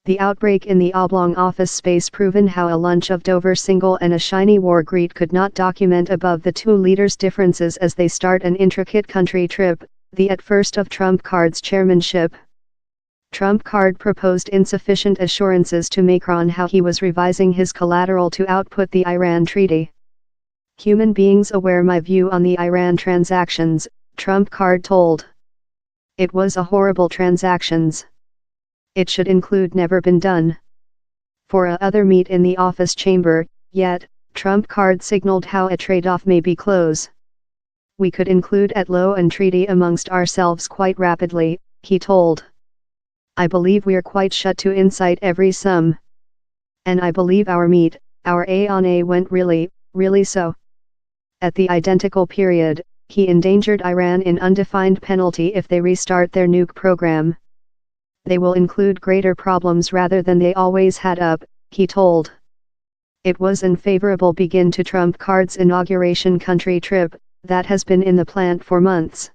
The outbreak in the oblong office space proven how a lunch of Dover single and a shiny war greet could not document above the two leaders' differences as they start an intricate country trip, the at first of Trump card's chairmanship. Trump card proposed insufficient assurances to Macron how he was revising his collateral to output the Iran treaty. Human beings aware my view on the Iran transactions, Trump card told. It was a horrible transactions. It should include never been done. For a other meet in the office chamber, yet, Trump card signaled how a trade-off may be close. We could include at low and treaty amongst ourselves quite rapidly, he told. I believe we're quite shut to insight every sum. And I believe our meet, our A on A went really so. At the identical period, he endangered Iran in undefined penalty if they restart their nuke program. They will include greater problems rather than they always had up, he told. It was an favorable begin to Trump card's inauguration country trip, that has been in the plant for months.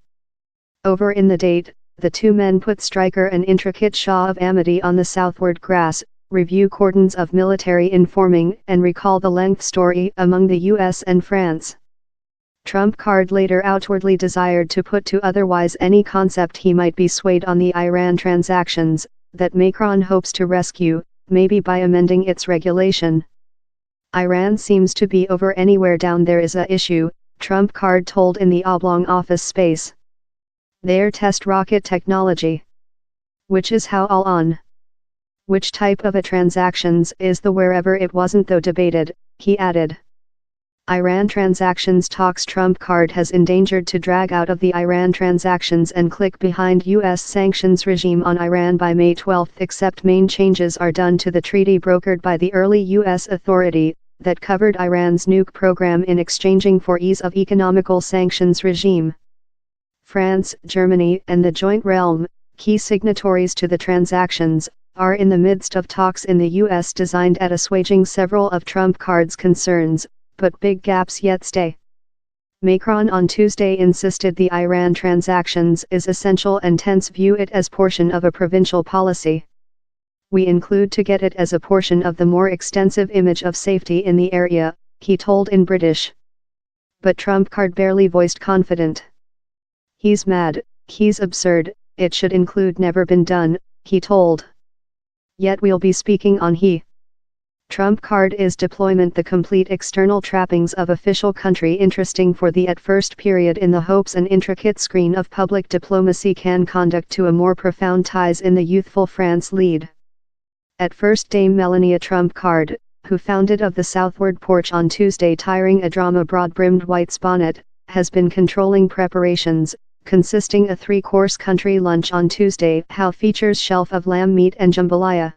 Over in the date, the two men put striker an intricate Shah of amity on the southward grass, review cordons of military informing and recall the length story among the US and France. Trump card later outwardly desired to put to otherwise any concept he might be swayed on the Iran transactions, that Macron hopes to rescue, maybe by amending its regulation. Iran seems to be over anywhere down there is a issue, Trump card told in the oblong office space. Their test rocket technology. Which is how all on. Which type of a transactions is the wherever it wasn't though debated, he added. Iran transactions talks Trump card has endangered to drag out of the Iran transactions and click behind U.S. sanctions regime on Iran by May 12 except main changes are done to the treaty brokered by the early U.S. authority, that covered Iran's nuke program in exchanging for ease of economical sanctions regime. France, Germany and the Joint Realm, key signatories to the transactions, are in the midst of talks in the U.S. designed at assuaging several of Trump card's concerns, but big gaps yet stay. Macron on Tuesday insisted the Iran transactions is essential and tense view it as portion of a provincial policy. We include to get it as a portion of the more extensive image of safety in the area, he told in British. But Trump card barely voiced confident. He's mad, he's absurd, it should include never been done, he told. Yet we'll be speaking on he. Trump card is deployment the complete external trappings of official country interesting for the at first period in the hopes an intricate screen of public diplomacy can conduct to a more profound ties in the youthful France lead. At first Dame Melania Trump card, who founded of the Southward Porch on Tuesday tiring a drama broad-brimmed white bonnet, has been controlling preparations, consisting a three-course country lunch on Tuesday how features shelf of lamb meat and jambalaya.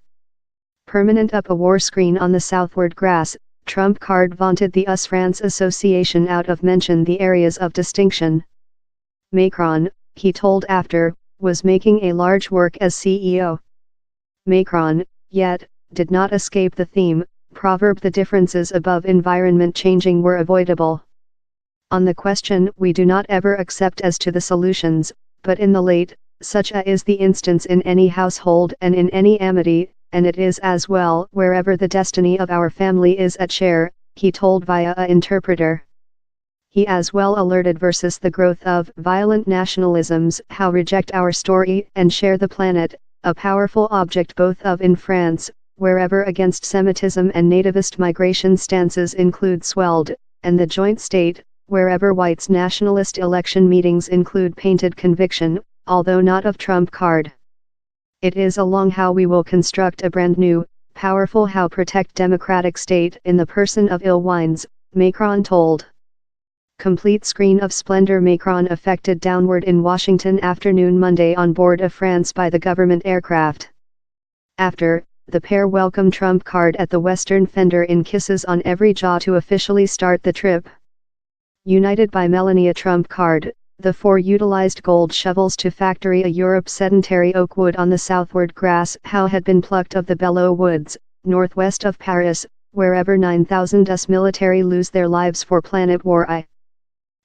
Permanent up a war screen on the southward grass, Trump card vaunted the US France Association out of mention the areas of distinction. Macron, he told after, was making a large work as CEO. Macron, yet, did not escape the theme, proverb the differences above environment changing were avoidable. On the question we do not ever accept as to the solutions, but in the late, such a is the instance in any household and in any amity, and it is as well wherever the destiny of our family is at share, he told via a interpreter. He as well alerted versus the growth of violent nationalisms how reject our story and share the planet, a powerful object both of in France, wherever against Semitism and nativist migration stances include swelled, and the joint state, wherever whites nationalist election meetings include painted conviction, although not of Trump card. It is along how we will construct a brand new, powerful how protect democratic state in the person of ill wines, Macron told. Complete screen of splendor Macron affected downward in Washington afternoon Monday on board of France by the government aircraft. After, the pair welcomed Trump card at the western fender in kisses on every jaw to officially start the trip. United by Melania Trump card, the four utilized gold shovels to factory a Europe sedentary oak wood on the southward grass how had been plucked of the Belleau woods, northwest of Paris, wherever 9,000 US military lose their lives for planet war I.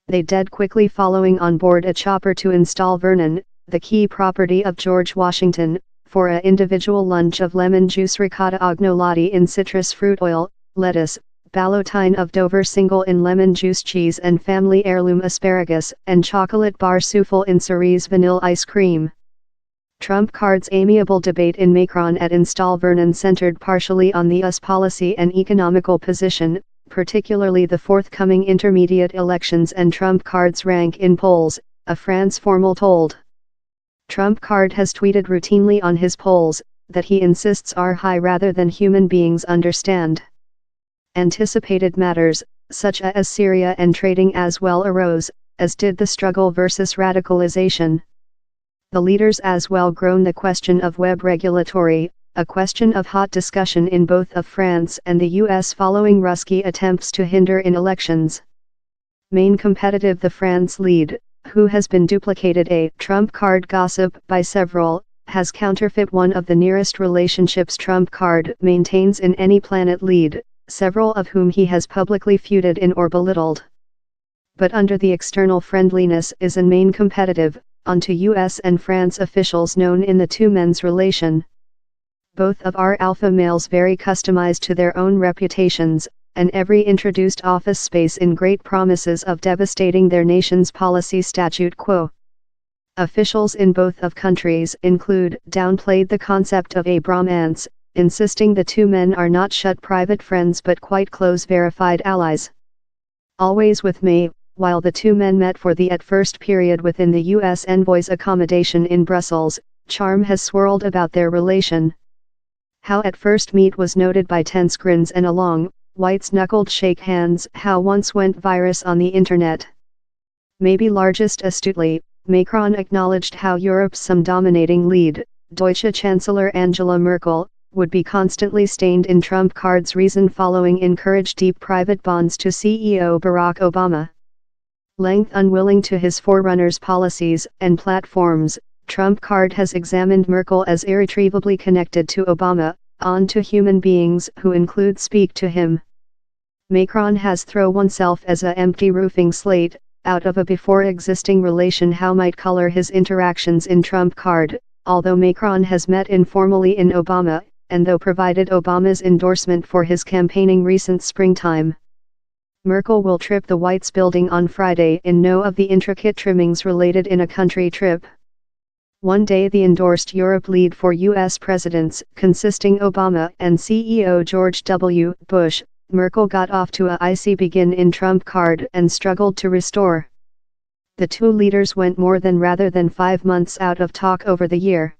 They dead quickly following on board a chopper to install Vernon, the key property of George Washington, for a individual lunch of lemon juice ricotta agnolotti in citrus fruit oil, lettuce, ballotine of Dover single in lemon juice cheese and family heirloom asparagus, and chocolate bar souffle in cerise vanilla ice cream. Trump cards amiable debate in Macron at Install Vernon centered partially on the US policy and economical position, particularly the forthcoming intermediate elections, and Trump cards rank in polls, a France formal told. Trump card has tweeted routinely on his polls, that he insists are high rather than human beings understand. Anticipated matters, such as Syria and trading as well arose, as did the struggle versus radicalization. The leaders as well grown the question of web regulatory, a question of hot discussion in both of France and the US following Ruski attempts to hinder in elections. Main competitive the France lead, who has been duplicated a Trump card gossip by several, has counterfeit one of the nearest relationships Trump card maintains in any planet lead, several of whom he has publicly feuded in or belittled. But under the external friendliness is an main competitive, onto US and France officials known in the two men's relation. Both of our alpha males very customized to their own reputations, and every introduced office space in great promises of devastating their nation's policy statute quo. Officials in both of countries include downplayed the concept of a bromance, insisting the two men are not shut private friends but quite close verified allies. Always with me, while the two men met for the at first period within the US envoy's accommodation in Brussels, charm has swirled about their relation. How at first meet was noted by tense grins and a long, white-knuckled shake hands, how once went virus on the internet. Maybe largest astutely, Macron acknowledged how Europe's some dominating lead, Deutsche Chancellor Angela Merkel, would be constantly stained in Trump cards reason following encouraged deep private bonds to CEO Barack Obama. Length unwilling to his forerunners' policies and platforms, Trump card has examined Merkel as irretrievably connected to Obama, on to human beings who include speak to him. Macron has thrown oneself as a empty roofing slate, out of a before existing relation how might color his interactions in Trump card, although Macron has met informally in Obama, and though provided Obama's endorsement for his campaigning recent springtime. Merkel will trip the White's building on Friday in no of the intricate trimmings related in a country trip. One day the endorsed Europe lead for U.S. presidents, consisting Obama and CEO George W. Bush, Merkel got off to a icy begin in Trump card and struggled to restore. The two leaders went more than rather than 5 months out of talk over the year.